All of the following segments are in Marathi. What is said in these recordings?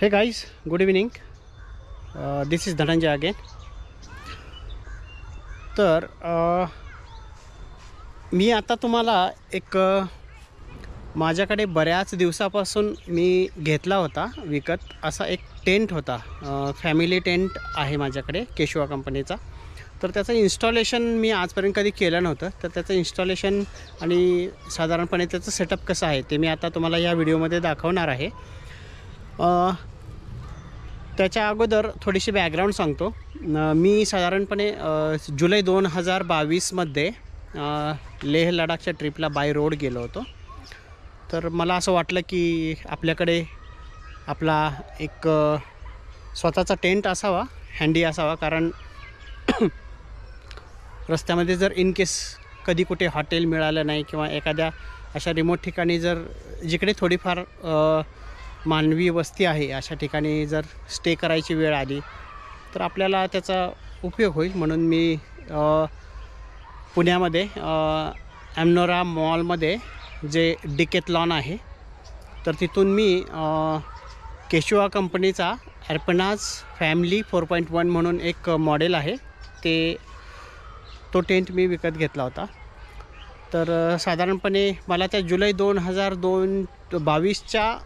Hey guys, good evening. This is Dhananjay again. तर मी आता तुम्हाला एक माझ्याकडे बऱ्याच दिवसापासून मी घेतला होता विकत असा एक टेंट होता. फॅमिली टेंट आहे माझ्याकडे केशवा कंपनीचा. तर त्याचं इन्स्टॉलेशन मी आजपर्यंत कधी केलं नव्हतं. तर त्याचं इन्स्टॉलेशन आणि साधारणपणे त्याचं सेटअप कसं आहे ते मी आता तुम्हाला या व्हिडिओमध्ये दाखवणार आहे. त्याच्या अगोदर थोडीशी बॅकग्राऊंड सांगतो. मी साधारणपणे जुलै 2022मध्ये लेह लडाखच्या ट्रिपला बाय रोड गेलो होतो. तर मला असं वाटलं की आपल्याकडे आपला एक स्वतःचा टेंट असावा, हँडी असावा. कारण रस्त्यामध्ये जर इन केस कधी कुठे हॉटेल मिळालं नाही किंवा एखाद्या अशा रिमोट ठिकाणी जर जिकडे थोडीफार मानवी वस्ती आहे अशा ठिकाणी जर स्टे करायची वेळ आली तर आपल्याला त्याचा उपयोग होईल. म्हणून मी पुण्यामध्ये ॲमनोरा मॉलमध्ये जे डिकेथलॉन आहे तर तिथून मी केशवा कंपनीचा ॲर्पनाज फॅमिली 4.1 म्हणून एक मॉडेल आहे तो टेंट मी विकत घेतला होता. तर साधारणपणे मला त्या जुलै 2022च्या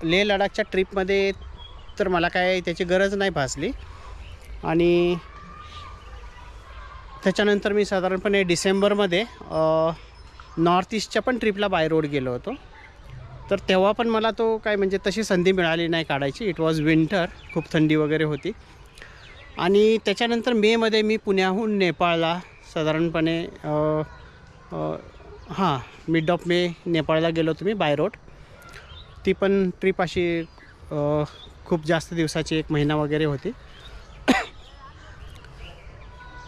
लेह लडाखच्या ट्रिपमध्ये तर मला काय त्याची गरज नाही भासली. आणि त्याच्यानंतर मी साधारणपणे डिसेंबरमध्ये नॉर्थ ईस्टच्या पण ट्रिपला बाय रोड गेलो होतो. तर तेव्हा पण मला तो काय म्हणजे तशी संधी मिळाली नाही काढायची. इट वॉज विंटर, खूप थंडी वगैरे होती. आणि त्याच्यानंतर मेमध्ये मी पुण्याहून नेपाळला साधारणपणे मिड ऑफ मे नेपाळला गेलो होतो मी बाय रोड. ती पण ट्रिप अशी खूप जास्त दिवसाची, 1 महिना वगैरे होती.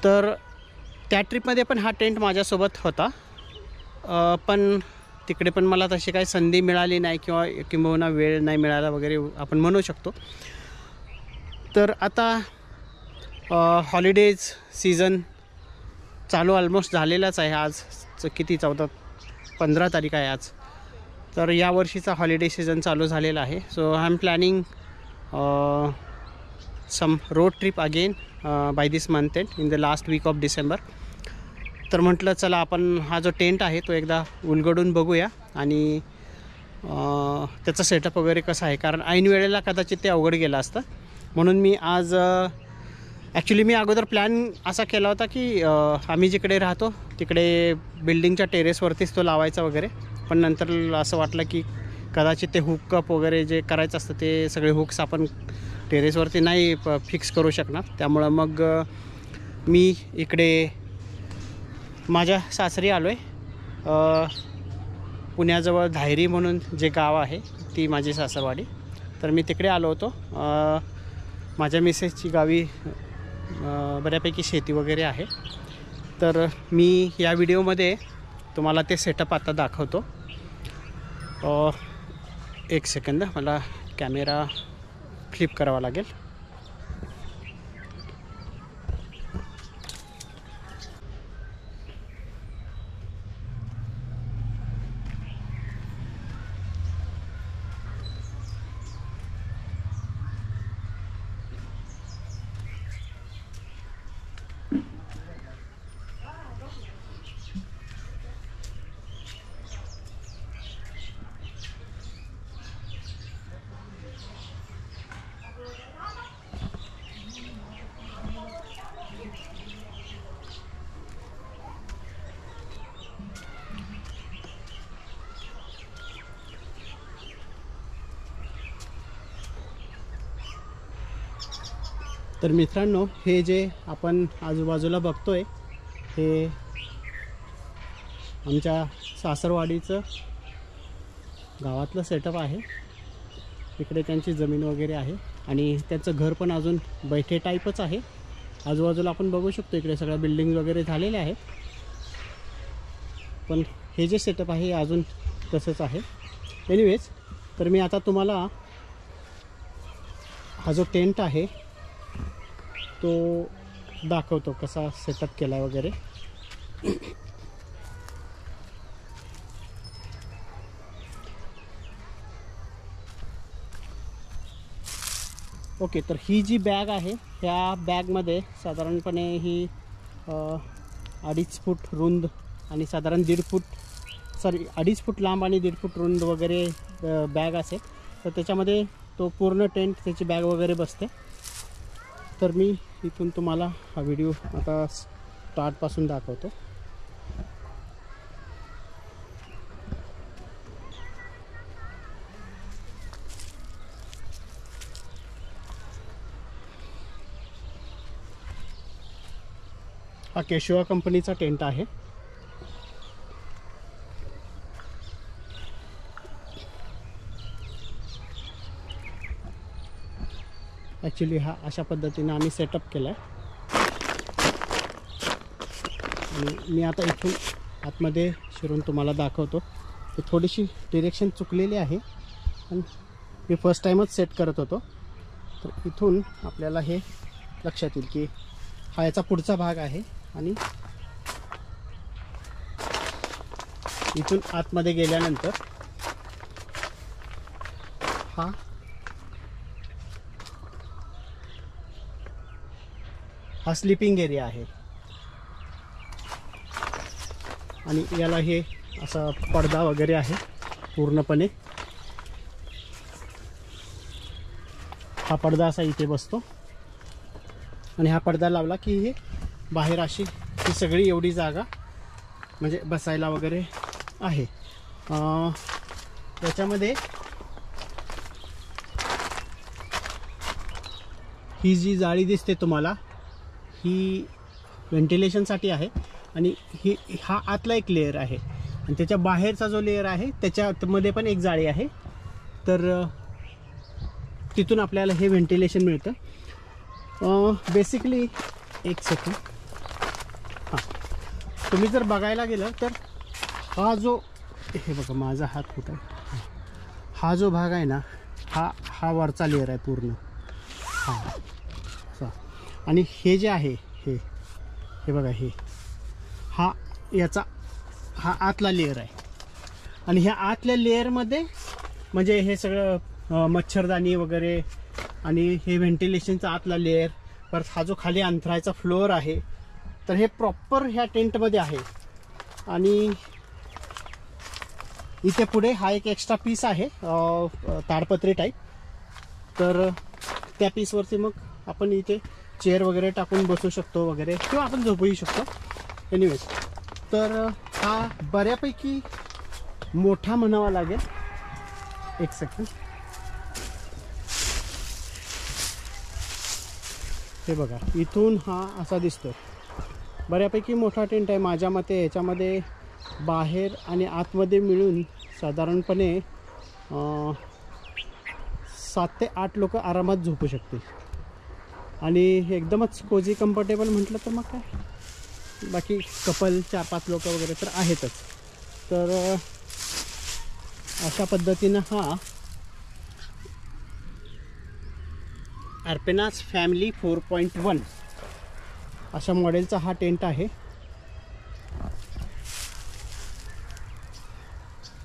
तर त्या ट्रिपमध्ये पण हा टेंट माझ्यासोबत होता. पण तिकडे पण मला तशी काही संधी मिळाली नाही किंवा वेळ नाही मिळाला वगैरे आपण म्हणू शकतो. तर आता हॉलिडेज सीझन चालू ऑलमोस्ट झालेलाच आहे. आज किती 15 तारीख आहे आज. तर या वर्षीचा हॉलिडे सीझन चालू झालेला आहे. So I am planning some road trip again by this month end in the last week of December. तर म्हटलं चला आपण हा जो टेंट आहे तो एकदा उलगडून बघूया आणि त्याचा सेटअप वगैरे कसा आहे. कारण ऐन वेळेला कदाचित ते अवघड गेलं असतं. म्हणून मी आज ॲक्च्युली मी अगोदर प्लॅन असा केला होता की आम्ही जिकडे राहतो तिकडे बिल्डिंगच्या टेरेसवरतीच तो लावायचा वगैरे. पण नंतर असं वाटलं की कदाचित ते हुकअप वगैरे जे करायचं असतं ते सगळे हुक्स आपण टेरेसवरती नाही फिक्स करू शकणार. त्यामुळं मग मी इकडे माझ्या सासरी आलो आहे. पुण्याजवळ धायरी म्हणून जे गाव आहे ती माझी सासरवाडी. तर मी तिकडे आलो होतो. माझ्या मिसेसची गावी बऱ्यापैकी शेती वगैरे आहे. तर मी या व्हिडिओमध्ये तुम्हाला ते सेटअप आता दाखवतो. 1 सेकंद, मला कॅमेरा फ्लिप करावा लागेल. तर मित्रांनो, हे जे आपण आजूबाजूला बघतोय हे आमच्या सासरवाडीचं गावातलं सेटअप आहे. इकडे त्यांची जमीन वगैरे आहे आणि त्यांचं घर पण अजून बैठे टाईपच आहे. आजूबाजूला आपण बघू शकतो इकडे सगळ्या बिल्डिंग वगैरे झालेल्या आहेत. पण हे जे सेटअप आहे अजून तसंच आहे. एनिवेज, तर मी आता तुम्हाला हा जो टेंट आहे तो दाखवतो कसा सेटअप केला वगैरे. ओके, तर ही जी बॅग आहे ह्या बॅगमध्ये साधारणपणे ही 2.5 फूट रुंद आणि साधारण 2.5 फूट लांब आणि 1.5 फूट रुंद वगैरे बॅग असेल. तर त्याच्यामध्ये तो पूर्ण टेंट त्याची बॅग वगैरे बसते. तर मी इथून तुम्हाला हा व्हिडिओ आता स्टार्टपासून दाखवतो. हा केशवा कंपनीचा टेंट आहे. ॲक्च्युली हा अशा पद्धतीने आम्ही सेटअप केला आहे. आणि मी आता इथून आतमध्ये शिरून तुम्हाला दाखवतो. ते थोडीशी डिरेक्शन चुकलेली आहे आणि मी फर्स्ट टाईमच सेट करत होतो. तर इथून आपल्याला हे लक्षात येईल की हा याचा पुढचा भाग आहे आणि इथून आतमध्ये गेल्यानंतर हा स्लीपिंग एरिया आहे. आणि याला हे असा पडदा वगैरे आहे पूर्णपणे. हा पडदा असा इथे बसतो आणि हा पडदा लावला की हे बाहेर अशी ही सगळी एवढी जागा म्हणजे बसायला वगैरे आहे. त्याच्यामध्ये ही जी जाळी दिसते तुम्हाला ही व्हेंटिलेशनसाठी आहे आणि हा आतला एक लेअर आहे आणि त्याच्या बाहेरचा जो लेअर आहे त्याच्यामध्ये पण एक जाळी आहे. तर तिथून आपल्याला हे व्हेंटिलेशन मिळतं. बेसिकली एक सेकंड, हां, तुम्ही जर बघायला गेलं तर हा जो हे बघा माझा हात कुठं आहे, हा जो भाग आहे ना हा वरचा लेअर आहे पूर्ण. हां, आणि हे जे आहे हे बघा हा याचा आतला लेअर आहे. आणि ह्या आतल्या लेअरमध्ये म्हणजे हे सगळं मच्छरदाणी वगैरे आणि हे व्हेंटिलेशनचा आतला लेअर, परत हा जो खाली अंथरायचा फ्लोअर आहे. तर हे प्रॉपर ह्या टेंटमध्ये आहे. आणि इथे पुढे हा एक एक्स्ट्रा पीस आहे ताडपत्री टाईप. तर त्या पीसवरती मग आपण इथे चेअर वगैरे टाकून बसू शकतो वगैरे, किंवा आपण झोपूही शकतो. एनिवेज, तर हा बऱ्यापैकी मोठा म्हणावा लागेल. एक सेकंड, हे बघा इथून हा असा दिसतो. बऱ्यापैकी मोठा टेंट आहे माझ्या मते. ह्याच्यामध्ये बाहेर आणि आतमध्ये मिळून साधारणपणे 7 ते 8 लोक आरामात झोपू शकतील. आणि एकदमच कोझी कम्फर्टेबल म्हटलं तर मग काय, बाकी कपल 4-5 लोक वगैरे तर आहेतच. तर अशा पद्धतीनं हा अर्पेनास फॅमिली 4.1 अशा मॉडेलचा हा टेंट आहे.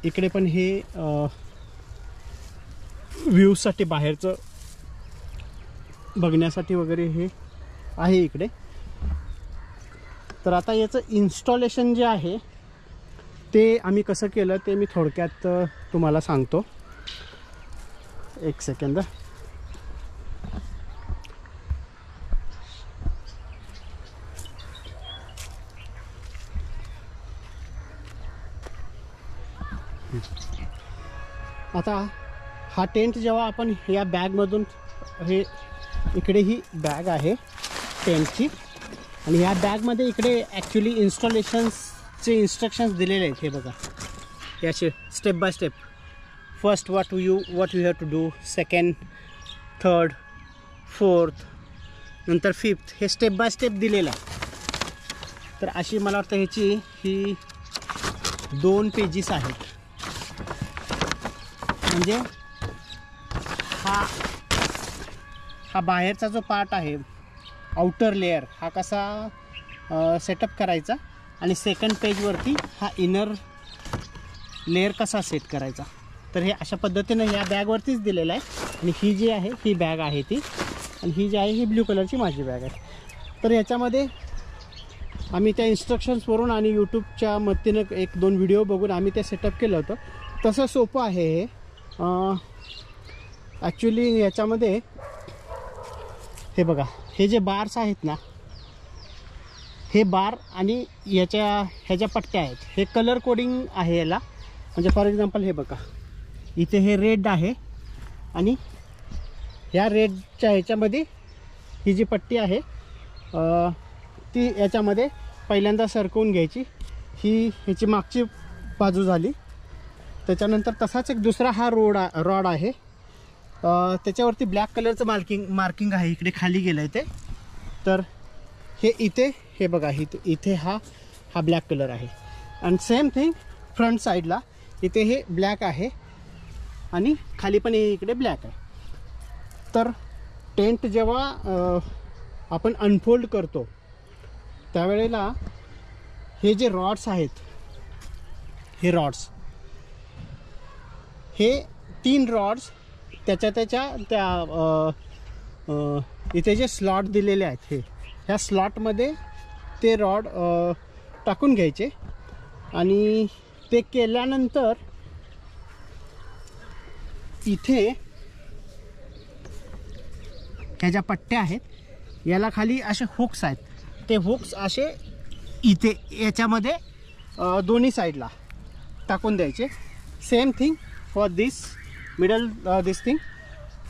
इकडे पण हे व्ह्यूसाठी बाहेरचं बघण्यासाठी वगैरे हे आहे इकडे. तर आता याचं इन्स्टॉलेशन जे आहे ते आम्ही कसं केलं ते मी थोडक्यात तुम्हाला सांगतो. एक सेकंद. आता हा टेंट जेव्हा आपण या बॅगमधून हे इकडे ही बॅग आहे टेंटची आणि ह्या बॅगमध्ये इकडे ॲक्च्युली इन्स्टॉलेशन्सचे इन्स्ट्रक्शन्स दिलेले आहेत. हे बघा याचे step by step. First what you have to do, second, third, fourth, नंतर फिफ्थ, हे स्टेप बाय स्टेप दिलेलं आहे. तर अशी मला वाटतं ह्याची ही 2 पेजेस आहेत. म्हणजे हा बाहेरचा जो पार्ट आहे आउटर लेअर हा कसा सेटअप करायचा आणि सेकंड पेजवरती हा इनर लेअर कसा सेट करायचा. तर हे अशा पद्धतीनं ह्या बॅगवरतीच दिलेलं आहे. आणि ही जी आहे ही बॅग आहे ती, आणि ही जी आहे ही ब्ल्यू कलरची माझी बॅग आहे. तर ह्याच्यामध्ये आम्ही त्या इन्स्ट्रक्शन्सवरून आणि यूट्यूबच्या मदतीनं 1-2 व्हिडिओ बघून आम्ही ते सेटअप केलं होतं. तसं सोपं आहे हे. ॲक्च्युली याच्यामध्ये हे बघा, हे जे बार्स आहेत ना, हे बार आणि ह्या ज्या पट्ट्या आहेत हे कलर कोडिंग आहे याला. म्हणजे फॉर एक्झाम्पल हे बघा, इथे हे रेड आहे आणि ह्या रेडच्या ह्याच्यामध्ये ही जी पट्टी आहे ती याच्यामध्ये पहिल्यांदा सरकवून घ्यायची. ही ह्याची मागची बाजू झाली. त्याच्यानंतर तसाच एक दुसरा हा रॉड आहे, त्याच्यावरती ब्लॅक कलरचं मार्किंग आहे, इकडे खाली गेलं आहे ते. तर हे इथे हे बघा, इथे हा ब्लॅक कलर आहे. आणि सेम थिंग फ्रंट साईडला इथे हे ब्लॅक आहे आणि खाली पण इकडे ब्लॅक आहे. तर टेंट जेव्हा आपण अनफोल्ड करतो त्यावेळेला हे जे रॉड्स आहेत, हे रॉड्स, हे 3 रॉड्स त्या इथे जे स्लॉट दिलेले आहेत ह्या स्लॉटमध्ये ते रॉड टाकून घ्यायचे. आणि ते केल्यानंतर इथे ह्या ज्या पट्ट्या आहेत याला खाली असे हुक्स आहेत, ते हुक्स असे इथे याच्यामध्ये दोन्ही साईडला टाकून द्यायचे. Same thing for this middle this thing,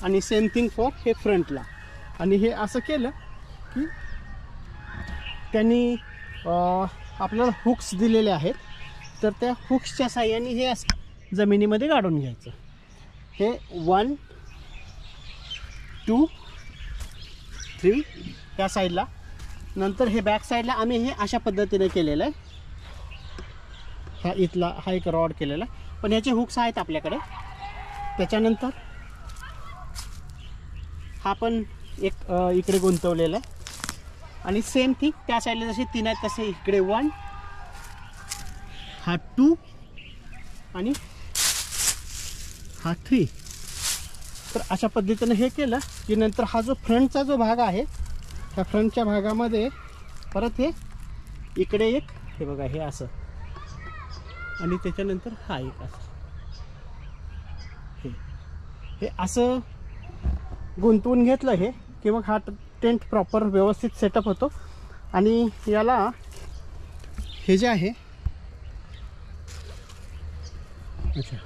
आणि सेम थिंग फॉर हे फ्रंटला. आणि हे असं केलं की त्यांनी आपल्याला हुक्स दिलेले आहेत, तर त्या हुक्सच्या साहाय्याने हे असं जमिनीमध्ये गाडून घ्यायचं. हे 1 2 3 या साईडला. नंतर हे बॅक साईडला आम्ही हे अशा पद्धतीने केलेलं आहे. हा इथला हा एक रॉड केलेला आहे, पण ह्याचे हुक्स आहेत आपल्याकडे. त्याच्यानंतर हा पण एक इकडे गुंतवलेला आहे. आणि सेम थिंग त्या साईडला जसे 3 आहेत तसे इकडे 1, हा 2 आणि हा 3. तर अशा पद्धतीने हे केलं की नंतर हा जो फ्रंटचा जो भाग आहे त्या फ्रंटच्या भागामध्ये परत हे इकडे एक हे बघा हे असं, आणि त्याच्यानंतर हा एक असं हे असं गुंतवून घेतलं हे की मग हा टेंट प्रॉपर व्यवस्थित सेटअप होतो. आणि याला हे जे आहे, अच्छा,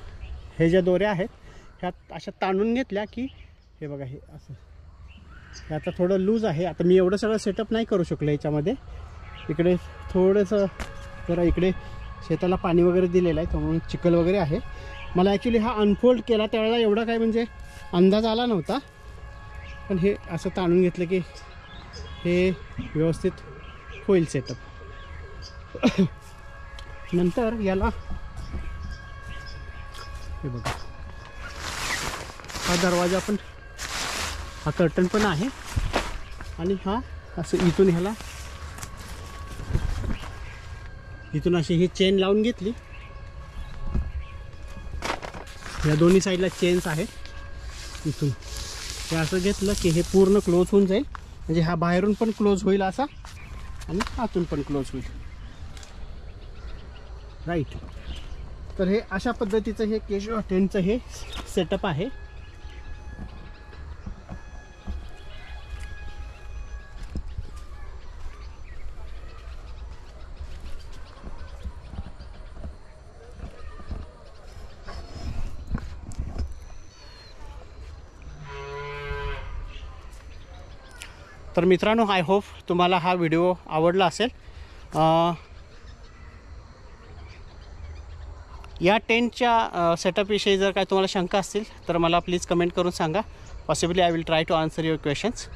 हे ज्या दोऱ्या आहेत ह्यात अशा ताणून घेतल्या की हे बघा हे असं, हे आता थोडं लूज आहे. आता मी एवढं सगळं सेटअप नाही करू शकलो याच्यामध्ये. इकडे थोडंसं जरा इकडे शेताला पाणी वगैरे दिलेलं आहे त्यामुळे चिखल वगैरे आहे. मला ॲक्च्युली हा अनफोल्ड केला त्यावेळेला एवढा काय म्हणजे अंदाज आला नव्हता, पण हे असं ताणून घेतलं की हे व्यवस्थित होईल सेटअप. नंतर याला हे बघा, हा दरवाजा पण, हा कर्टन पण आहे. आणि हा असं इथून अशी ही चेन लावून घेतली. या दोन्ही साईडला चेन्स आहेत. इथून हे असं घेतलं की हे पूर्ण क्लोज होऊन जाईल. म्हणजे हा बाहेरून पण क्लोज होईल असा आणि आतून पण क्लोज होईल, राईट. तर हे अशा पद्धतीचं हे केशव टेंटचं हे सेटअप आहे. तर मित्रांनो, आय होप तुम्हाला हा व्हिडिओ आवडला असेल. या टेंटच्या सेटअपविषयी जर काय तुम्हाला शंका असतील तर मला प्लीज कमेंट करून सांगा. Possibly I will try to answer your questions.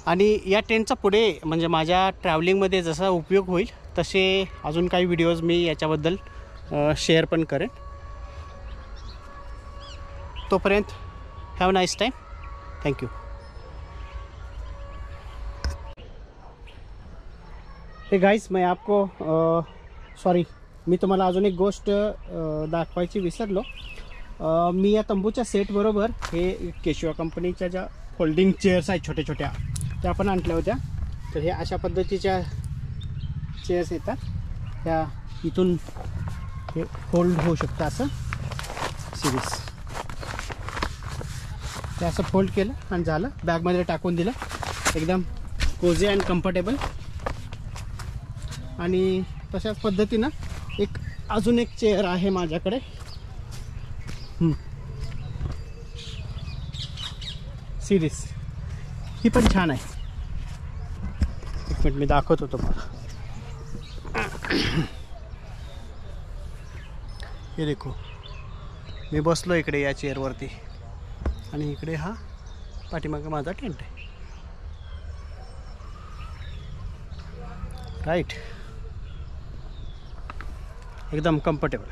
आणि या टेंटचा पुढे म्हणजे माझ्या ट्रॅव्हलिंगमध्ये जसा उपयोग होईल तसे अजून काही व्हिडिओज मी याच्याबद्दल शेअर पण करेन. तोपर्यंत have a nice time. Thank you. Hey guys, मैं आपको सॉरी मी तुम्हाला अजून एक गोष्ट दाखवायची विसरलो. मी या तंबूच्या सेटबरोबर हे केशवा कंपनीच्या ज्या फोल्डिंग चेअर्स आहेत छोट्या छोट्या त्या पण आणल्या होत्या. तर हे अशा पद्धतीच्या चेअर्स येतात. त्या इथून हे फोल्ड होऊ शकतं असं सिरीज. ते असं फोल्ड केलं आणि झालं, बॅगमध्ये टाकून दिलं. एकदम कोझी अँड कम्फर्टेबल. आणि तशाच पद्धतीनं अजून एक चेअर आहे माझ्याकडे. सिरीज ही पण छान आहे. एक मिनिट मी दाखवतो तुम्हाला. हे देखो, मी बसलो इकडे या चेअरवरती आणि इकडे हा पाठीमागे माझा टेंट आहे. राईट, एकदम कम्फर्टेबल.